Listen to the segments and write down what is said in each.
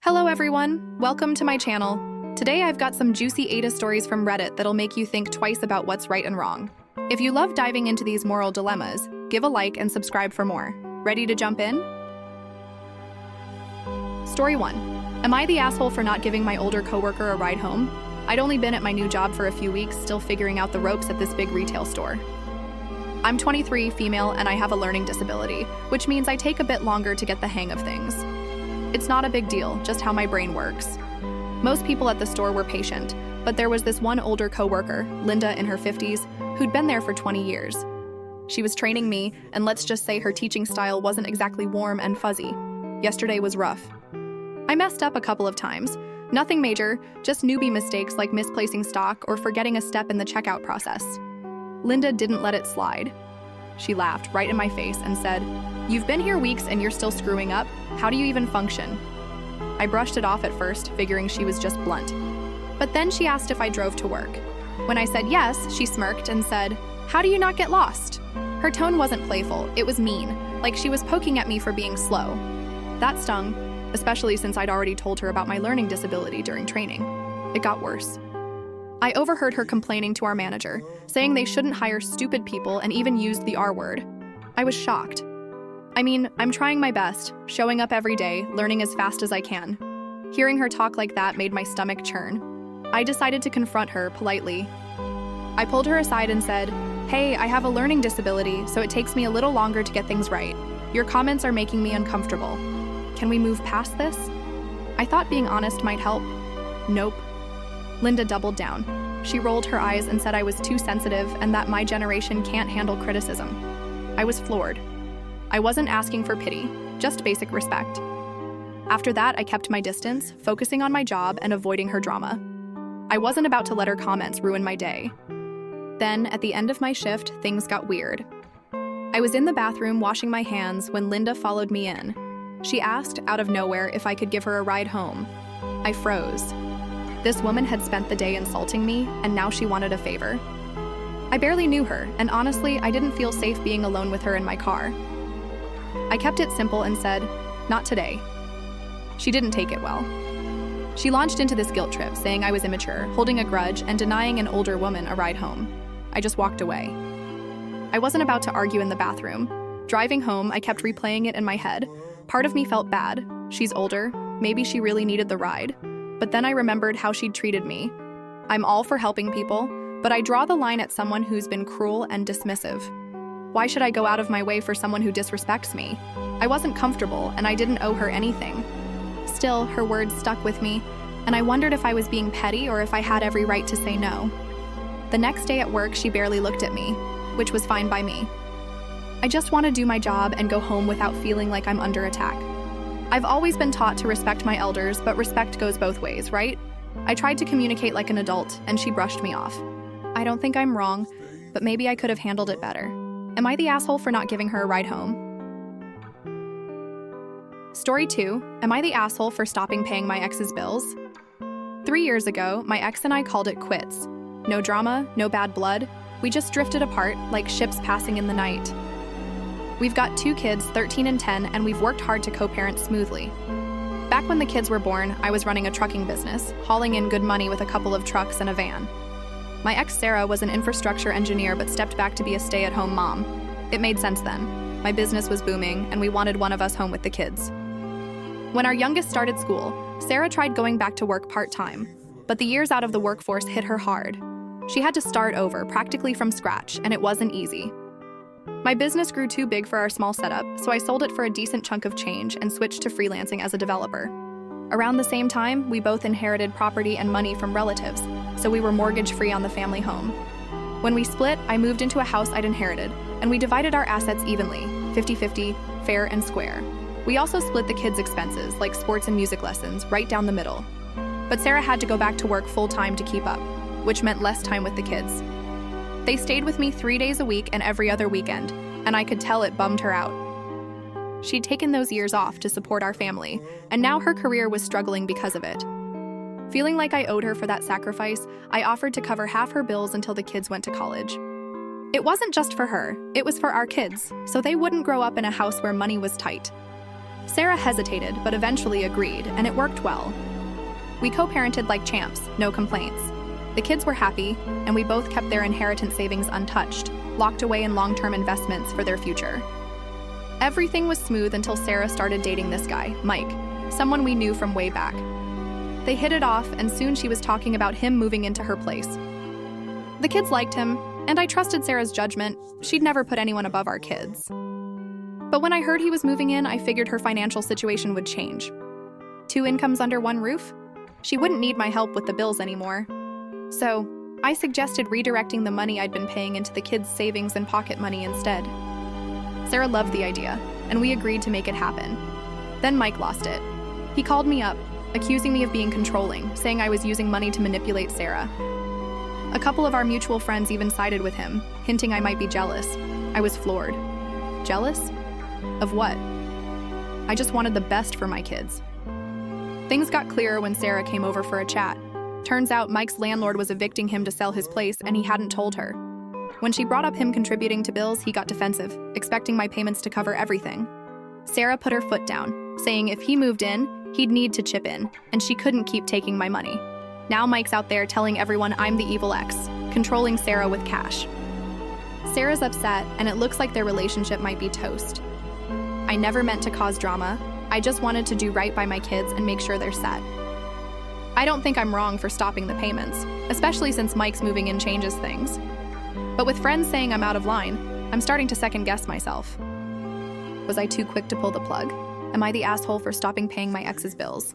Hello everyone, welcome to my channel. Today I've got some juicy AITA stories from Reddit that'll make you think twice about what's right and wrong. If you love diving into these moral dilemmas, give a like and subscribe for more. Ready to jump in? Story 1. Am I the asshole for not giving my older coworker a ride home? I'd only been at my new job for a few weeks, still figuring out the ropes at this big retail store. I'm 23, female, and I have a learning disability, which means I take a bit longer to get the hang of things. It's not a big deal, just how my brain works. Most people at the store were patient, but there was this one older coworker, Linda in her 50s, who'd been there for 20 years. She was training me, and let's just say her teaching style wasn't exactly warm and fuzzy. Yesterday was rough. I messed up a couple of times. Nothing major, just newbie mistakes like misplacing stock or forgetting a step in the checkout process. Linda didn't let it slide. She laughed right in my face and said, "You've been here weeks and you're still screwing up? How do you even function?" I brushed it off at first, figuring she was just blunt. But then she asked if I drove to work. When I said yes, she smirked and said, "How do you not get lost?" Her tone wasn't playful, it was mean, like she was poking at me for being slow. That stung, especially since I'd already told her about my learning disability during training. It got worse. I overheard her complaining to our manager, saying they shouldn't hire stupid people and even used the R word. I was shocked. I mean, I'm trying my best, showing up every day, learning as fast as I can. Hearing her talk like that made my stomach churn. I decided to confront her politely. I pulled her aside and said, "Hey, I have a learning disability, so it takes me a little longer to get things right. Your comments are making me uncomfortable. Can we move past this?" I thought being honest might help. Nope. Linda doubled down. She rolled her eyes and said I was too sensitive and that my generation can't handle criticism. I was floored. I wasn't asking for pity, just basic respect. After that, I kept my distance, focusing on my job and avoiding her drama. I wasn't about to let her comments ruin my day. Then, at the end of my shift, things got weird. I was in the bathroom washing my hands when Linda followed me in. She asked, out of nowhere, if I could give her a ride home. I froze. This woman had spent the day insulting me, and now she wanted a favor. I barely knew her, and honestly, I didn't feel safe being alone with her in my car. I kept it simple and said, "Not today." She didn't take it well. She launched into this guilt trip, saying I was immature, holding a grudge, and denying an older woman a ride home. I just walked away. I wasn't about to argue in the bathroom. Driving home, I kept replaying it in my head. Part of me felt bad. She's older. Maybe she really needed the ride. But then I remembered how she'd treated me. I'm all for helping people, but I draw the line at someone who's been cruel and dismissive. Why should I go out of my way for someone who disrespects me? I wasn't comfortable, and I didn't owe her anything. Still, her words stuck with me, and I wondered if I was being petty or if I had every right to say no. The next day at work, she barely looked at me, which was fine by me. I just want to do my job and go home without feeling like I'm under attack. I've always been taught to respect my elders, but respect goes both ways, right? I tried to communicate like an adult, and she brushed me off. I don't think I'm wrong, but maybe I could have handled it better. Am I the asshole for not giving her a ride home? Story 2. Am I the asshole for stopping paying my ex's bills? 3 years ago, my ex and I called it quits. No drama, no bad blood. We just drifted apart like ships passing in the night. We've got 2 kids, 13 and 10, and we've worked hard to co-parent smoothly. Back when the kids were born, I was running a trucking business, hauling in good money with a couple of trucks and a van. My ex, Sarah, was an infrastructure engineer but stepped back to be a stay-at-home mom. It made sense then. My business was booming, and we wanted one of us home with the kids. When our youngest started school, Sarah tried going back to work part-time, but the years out of the workforce hit her hard. She had to start over, practically from scratch, and it wasn't easy. My business grew too big for our small setup, so I sold it for a decent chunk of change and switched to freelancing as a developer. Around the same time, we both inherited property and money from relatives, so we were mortgage-free on the family home. When we split, I moved into a house I'd inherited, and we divided our assets evenly, 50-50, fair and square. We also split the kids' expenses, like sports and music lessons, right down the middle. But Sarah had to go back to work full-time to keep up, which meant less time with the kids. They stayed with me 3 days a week and every other weekend, and I could tell it bummed her out. She'd taken those years off to support our family, and now her career was struggling because of it. Feeling like I owed her for that sacrifice, I offered to cover half her bills until the kids went to college. It wasn't just for her, it was for our kids, so they wouldn't grow up in a house where money was tight. Sarah hesitated, but eventually agreed, and it worked well. We co-parented like champs, no complaints. The kids were happy, and we both kept their inheritance savings untouched, locked away in long-term investments for their future. Everything was smooth until Sarah started dating this guy, Mike, someone we knew from way back. They hit it off, and soon she was talking about him moving into her place. The kids liked him, and I trusted Sarah's judgment. She'd never put anyone above our kids. But when I heard he was moving in, I figured her financial situation would change. 2 incomes under one roof? She wouldn't need my help with the bills anymore. So, I suggested redirecting the money I'd been paying into the kids' savings and pocket money instead. Sarah loved the idea, and we agreed to make it happen. Then Mike lost it. He called me up, accusing me of being controlling, saying I was using money to manipulate Sarah. A couple of our mutual friends even sided with him, hinting I might be jealous. I was floored. Jealous? Of what? I just wanted the best for my kids. Things got clearer when Sarah came over for a chat. Turns out Mike's landlord was evicting him to sell his place, and he hadn't told her. When she brought up him contributing to bills, he got defensive, expecting my payments to cover everything. Sarah put her foot down, saying if he moved in, he'd need to chip in, and she couldn't keep taking my money. Now Mike's out there telling everyone I'm the evil ex, controlling Sarah with cash. Sarah's upset, and it looks like their relationship might be toast. I never meant to cause drama. I just wanted to do right by my kids and make sure they're set. I don't think I'm wrong for stopping the payments, especially since Mike's moving in changes things. But with friends saying I'm out of line, I'm starting to second-guess myself. Was I too quick to pull the plug? Am I the asshole for stopping paying my ex's bills?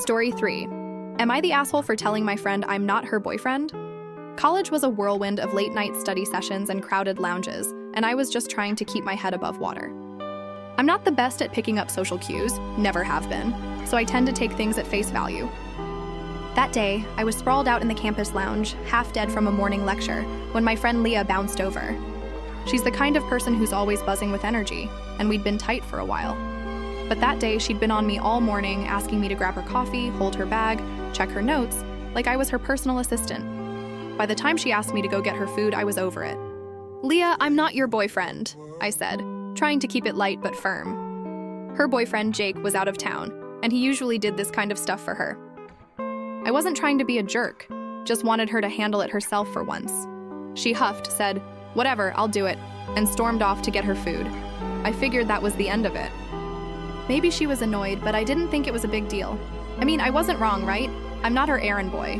Story 3. Am I the asshole for telling my friend I'm not her boyfriend? College was a whirlwind of late-night study sessions and crowded lounges, and I was just trying to keep my head above water. I'm not the best at picking up social cues, never have been, so I tend to take things at face value. That day, I was sprawled out in the campus lounge, half dead from a morning lecture, when my friend Leah bounced over. She's the kind of person who's always buzzing with energy, and we'd been tight for a while. But that day, she'd been on me all morning, asking me to grab her coffee, hold her bag, check her notes, like I was her personal assistant. By the time she asked me to go get her food, I was over it. "Leah, I'm not your boyfriend," I said, trying to keep it light but firm. Her boyfriend, Jake, was out of town, and he usually did this kind of stuff for her. I wasn't trying to be a jerk, just wanted her to handle it herself for once. She huffed, said, "Whatever, I'll do it," and stormed off to get her food. I figured that was the end of it. Maybe she was annoyed, but I didn't think it was a big deal. I mean, I wasn't wrong, right? I'm not her errand boy.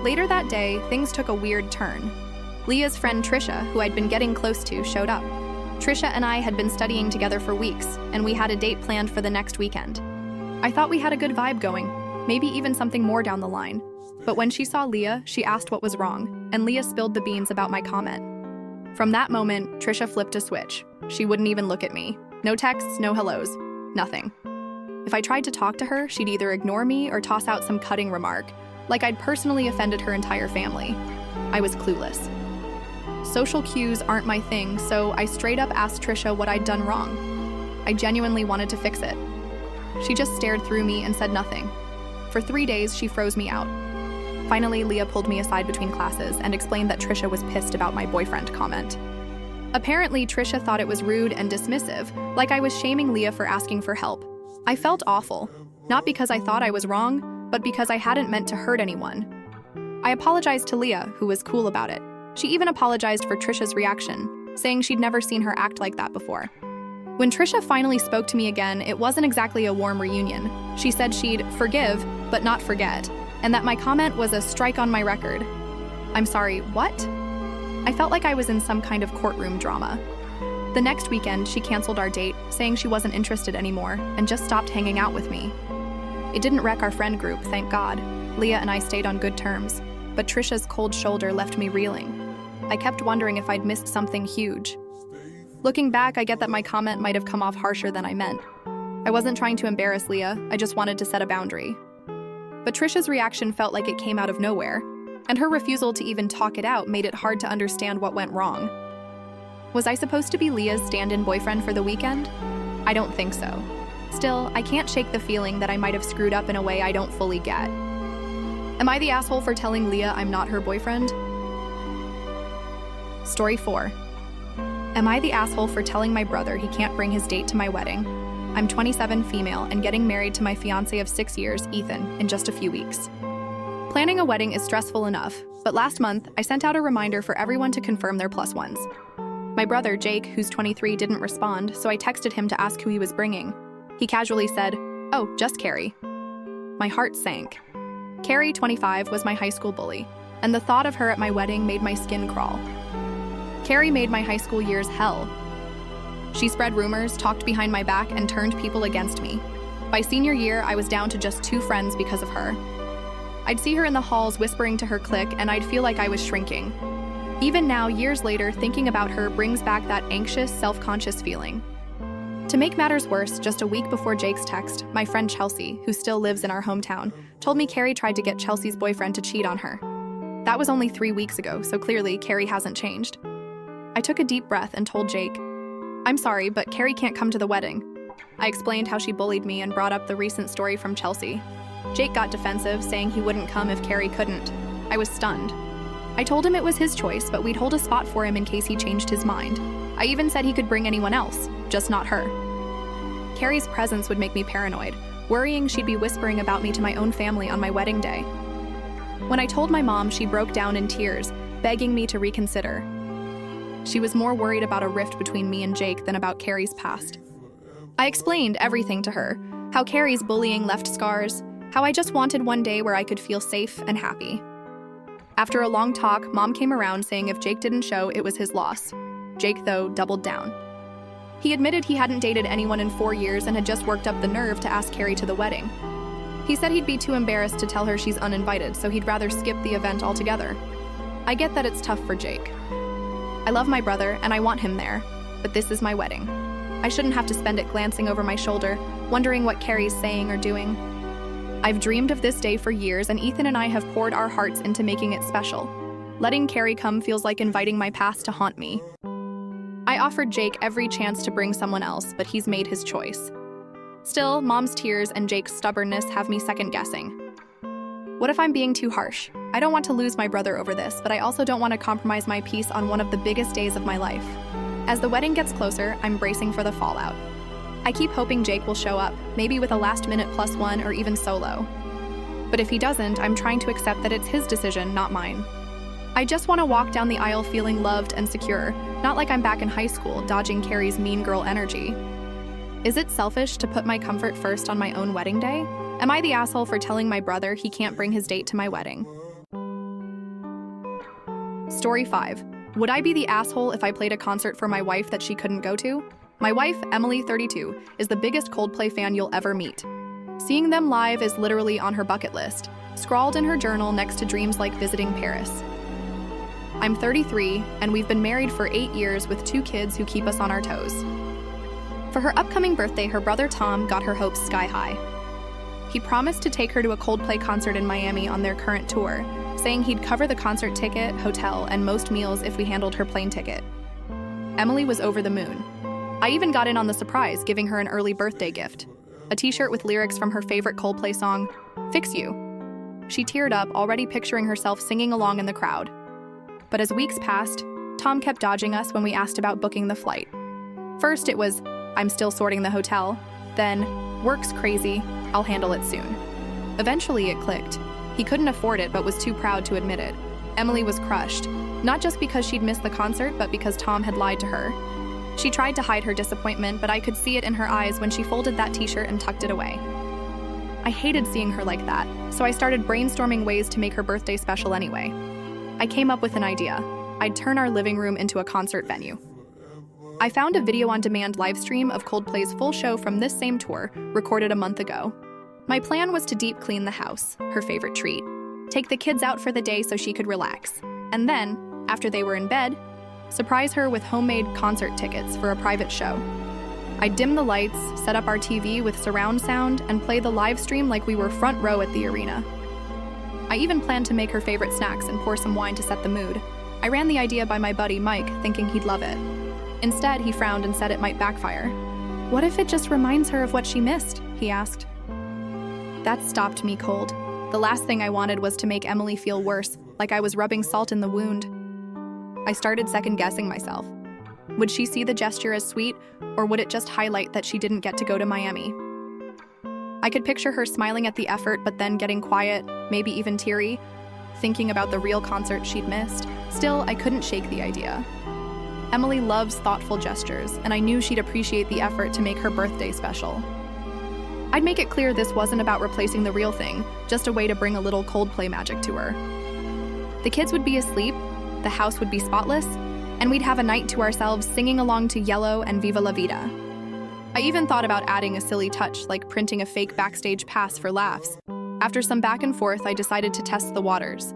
Later that day, things took a weird turn. Leah's friend Trisha, who I'd been getting close to, showed up. Trisha and I had been studying together for weeks, and we had a date planned for the next weekend. I thought we had a good vibe going, maybe even something more down the line. But when she saw Leah, she asked what was wrong, and Leah spilled the beans about my comment. From that moment, Trisha flipped a switch. She wouldn't even look at me. No texts, no hellos, nothing. If I tried to talk to her, she'd either ignore me or toss out some cutting remark, like I'd personally offended her entire family. I was clueless. Social cues aren't my thing, so I straight up asked Trisha what I'd done wrong. I genuinely wanted to fix it. She just stared through me and said nothing. For 3 days, she froze me out. Finally, Leah pulled me aside between classes and explained that Trisha was pissed about my boyfriend comment. Apparently, Trisha thought it was rude and dismissive, like I was shaming Leah for asking for help. I felt awful, not because I thought I was wrong, but because I hadn't meant to hurt anyone. I apologized to Leah, who was cool about it. She even apologized for Trisha's reaction, saying she'd never seen her act like that before. When Trisha finally spoke to me again, it wasn't exactly a warm reunion. She said she'd forgive, but not forget, and that my comment was a strike on my record. I'm sorry, what? I felt like I was in some kind of courtroom drama. The next weekend, she canceled our date, saying she wasn't interested anymore, and just stopped hanging out with me. It didn't wreck our friend group, thank God. Leah and I stayed on good terms, but Trisha's cold shoulder left me reeling. I kept wondering if I'd missed something huge. Looking back, I get that my comment might have come off harsher than I meant. I wasn't trying to embarrass Leah, I just wanted to set a boundary. But Trisha's reaction felt like it came out of nowhere, and her refusal to even talk it out made it hard to understand what went wrong. Was I supposed to be Leah's stand-in boyfriend for the weekend? I don't think so. Still, I can't shake the feeling that I might have screwed up in a way I don't fully get. Am I the asshole for telling Leah I'm not her boyfriend? Story 4. Am I the asshole for telling my brother he can't bring his date to my wedding? I'm 27, female, and getting married to my fiancé of 6 years, Ethan, in just a few weeks. Planning a wedding is stressful enough, but last month, I sent out a reminder for everyone to confirm their plus ones. My brother, Jake, who's 23, didn't respond, so I texted him to ask who he was bringing. He casually said, "Oh, just Carrie." My heart sank. Carrie, 25, was my high school bully, and the thought of her at my wedding made my skin crawl. Carrie made my high school years hell. She spread rumors, talked behind my back, and turned people against me. By senior year, I was down to just 2 friends because of her. I'd see her in the halls whispering to her clique, and I'd feel like I was shrinking. Even now, years later, thinking about her brings back that anxious, self-conscious feeling. To make matters worse, just a week before Jake's text, my friend Chelsea, who still lives in our hometown, told me Carrie tried to get Chelsea's boyfriend to cheat on her. That was only 3 weeks ago, so clearly Carrie hasn't changed. I took a deep breath and told Jake, "I'm sorry, but Carrie can't come to the wedding." I explained how she bullied me and brought up the recent story from Chelsea. Jake got defensive, saying he wouldn't come if Carrie couldn't. I was stunned. I told him it was his choice, but we'd hold a spot for him in case he changed his mind. I even said he could bring anyone else, just not her. Carrie's presence would make me paranoid, worrying she'd be whispering about me to my own family on my wedding day. When I told my mom, she broke down in tears, begging me to reconsider. She was more worried about a rift between me and Jake than about Carrie's past. I explained everything to her, how Carrie's bullying left scars, how I just wanted one day where I could feel safe and happy. After a long talk, Mom came around saying if Jake didn't show, it was his loss. Jake, though, doubled down. He admitted he hadn't dated anyone in 4 years and had just worked up the nerve to ask Carrie to the wedding. He said he'd be too embarrassed to tell her she's uninvited, so he'd rather skip the event altogether. I get that it's tough for Jake. I love my brother, and I want him there, but this is my wedding. I shouldn't have to spend it glancing over my shoulder, wondering what Carrie's saying or doing. I've dreamed of this day for years, and Ethan and I have poured our hearts into making it special. Letting Carrie come feels like inviting my past to haunt me. I offered Jake every chance to bring someone else, but he's made his choice. Still, Mom's tears and Jake's stubbornness have me second-guessing. What if I'm being too harsh? I don't want to lose my brother over this, but I also don't want to compromise my peace on one of the biggest days of my life. As the wedding gets closer, I'm bracing for the fallout. I keep hoping Jake will show up, maybe with a last-minute +1 or even solo. But if he doesn't, I'm trying to accept that it's his decision, not mine. I just want to walk down the aisle feeling loved and secure, not like I'm back in high school, dodging Carrie's mean girl energy. Is it selfish to put my comfort first on my own wedding day? Am I the asshole for telling my brother he can't bring his date to my wedding? Story 5. Would I be the asshole if I played a concert for my wife that she couldn't go to? My wife, Emily, 32, is the biggest Coldplay fan you'll ever meet. Seeing them live is literally on her bucket list, scrawled in her journal next to dreams like visiting Paris. I'm 33, and we've been married for 8 years with 2 kids who keep us on our toes. For her upcoming birthday, her brother Tom got her hopes sky high. He promised to take her to a Coldplay concert in Miami on their current tour, saying he'd cover the concert ticket, hotel, and most meals if we handled her plane ticket. Emily was over the moon. I even got in on the surprise, giving her an early birthday gift, a t-shirt with lyrics from her favorite Coldplay song, Fix You. She teared up, already picturing herself singing along in the crowd. But as weeks passed, Tom kept dodging us when we asked about booking the flight. First it was, I'm still sorting the hotel. Then, work's crazy, I'll handle it soon. Eventually it clicked. He couldn't afford it but was too proud to admit it. Emily was crushed, not just because she'd missed the concert, but because Tom had lied to her. She tried to hide her disappointment, but I could see it in her eyes when she folded that t-shirt and tucked it away. I hated seeing her like that, so I started brainstorming ways to make her birthday special anyway. I came up with an idea. I'd turn our living room into a concert venue. I found a video-on-demand livestream of Coldplay's full show from this same tour, recorded a month ago. My plan was to deep clean the house, her favorite treat, take the kids out for the day so she could relax, and then, after they were in bed, surprise her with homemade concert tickets for a private show. I'd dim the lights, set up our TV with surround sound, and play the live stream like we were front row at the arena. I even planned to make her favorite snacks and pour some wine to set the mood. I ran the idea by my buddy Mike, thinking he'd love it. Instead, he frowned and said it might backfire. What if it just reminds her of what she missed? He asked. That stopped me cold. The last thing I wanted was to make Emily feel worse, like I was rubbing salt in the wound. I started second-guessing myself. Would she see the gesture as sweet, or would it just highlight that she didn't get to go to Miami? I could picture her smiling at the effort but then getting quiet, maybe even teary, thinking about the real concert she'd missed. Still, I couldn't shake the idea. Emily loves thoughtful gestures, and I knew she'd appreciate the effort to make her birthday special. I'd make it clear this wasn't about replacing the real thing, just a way to bring a little Coldplay magic to her. The kids would be asleep, the house would be spotless, and we'd have a night to ourselves singing along to Yellow and Viva La Vida. I even thought about adding a silly touch like printing a fake backstage pass for laughs. After some back and forth, I decided to test the waters.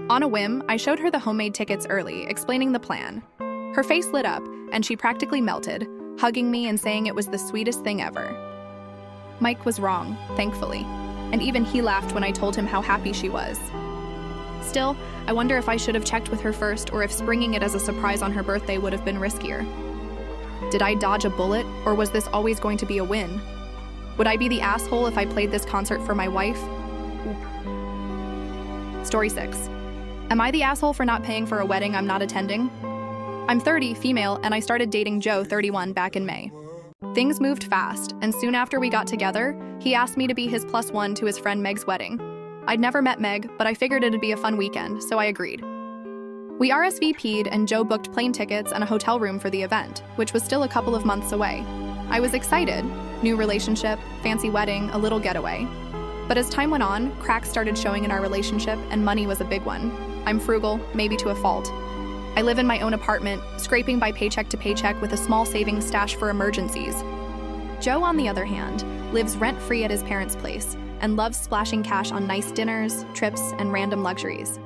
On a whim, I showed her the homemade tickets early, explaining the plan. Her face lit up, and she practically melted, hugging me and saying it was the sweetest thing ever. Mike was wrong, thankfully, and even he laughed when I told him how happy she was. Still, I wonder if I should have checked with her first or if springing it as a surprise on her birthday would have been riskier. Did I dodge a bullet, or was this always going to be a win? Would I be the asshole if I played this concert for my wife? Story 6. Am I the asshole for not paying for a wedding I'm not attending? I'm 30, female, and I started dating Joe, 31, back in May. Things moved fast, and soon after we got together, he asked me to be his +1 to his friend Meg's wedding. I'd never met Meg, but I figured it'd be a fun weekend, so I agreed. We RSVP'd, and Joe booked plane tickets and a hotel room for the event, which was still a couple of months away. I was excited. New relationship, fancy wedding, a little getaway. But as time went on, cracks started showing in our relationship, and money was a big one. I'm frugal, maybe to a fault. I live in my own apartment, scraping by paycheck to paycheck with a small savings stash for emergencies. Joe, on the other hand, lives rent-free at his parents' place and loves splashing cash on nice dinners, trips, and random luxuries.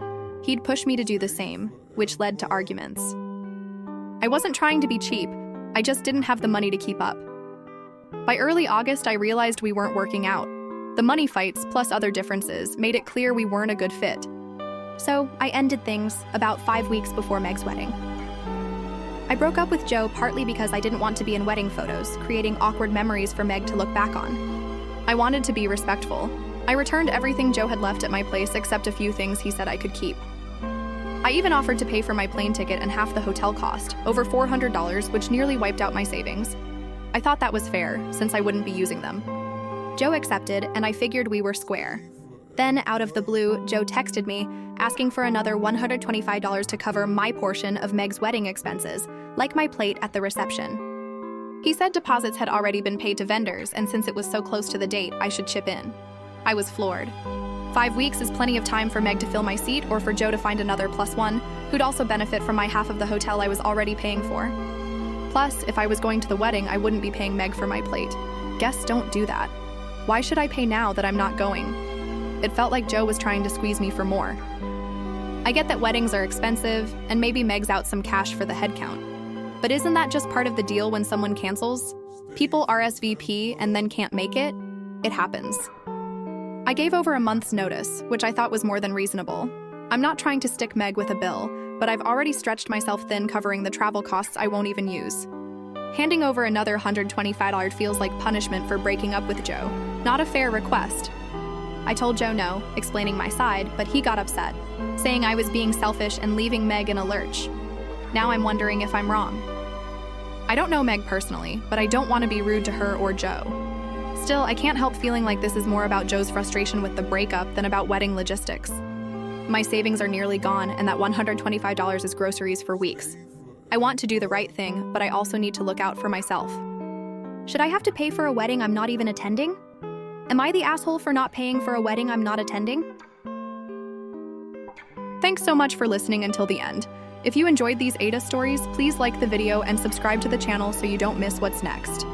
He'd push me to do the same, which led to arguments. I wasn't trying to be cheap, I just didn't have the money to keep up. By early August, I realized we weren't working out. The money fights, plus other differences, made it clear we weren't a good fit. So I ended things about 5 weeks before Meg's wedding. I broke up with Joe partly because I didn't want to be in wedding photos, creating awkward memories for Meg to look back on. I wanted to be respectful. I returned everything Joe had left at my place except a few things he said I could keep. I even offered to pay for my plane ticket and half the hotel cost, over $400, which nearly wiped out my savings. I thought that was fair, since I wouldn't be using them. Joe accepted, and I figured we were square. Then, out of the blue, Joe texted me, asking for another $125 to cover my portion of Meg's wedding expenses, like my plate at the reception. He said deposits had already been paid to vendors, and since it was so close to the date, I should chip in. I was floored. 5 weeks is plenty of time for Meg to fill my seat or for Joe to find another +1, who'd also benefit from my half of the hotel I was already paying for. Plus, if I was going to the wedding, I wouldn't be paying Meg for my plate. Guests don't do that. Why should I pay now that I'm not going? It felt like Joe was trying to squeeze me for more. I get that weddings are expensive, and maybe Meg's out some cash for the head count. But isn't that just part of the deal when someone cancels? People RSVP and then can't make it? It happens. I gave over a month's notice, which I thought was more than reasonable. I'm not trying to stick Meg with a bill, but I've already stretched myself thin covering the travel costs I won't even use. Handing over another $125 feels like punishment for breaking up with Joe, not a fair request. I told Joe no, explaining my side, but he got upset, saying I was being selfish and leaving Meg in a lurch. Now I'm wondering if I'm wrong. I don't know Meg personally, but I don't want to be rude to her or Joe. Still, I can't help feeling like this is more about Joe's frustration with the breakup than about wedding logistics. My savings are nearly gone, and that $125 is groceries for weeks. I want to do the right thing, but I also need to look out for myself. Should I have to pay for a wedding I'm not even attending? Am I the asshole for not paying for a wedding I'm not attending? Thanks so much for listening until the end. If you enjoyed these AITA stories, please like the video and subscribe to the channel so you don't miss what's next.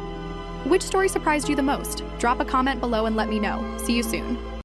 Which story surprised you the most? Drop a comment below and let me know. See you soon.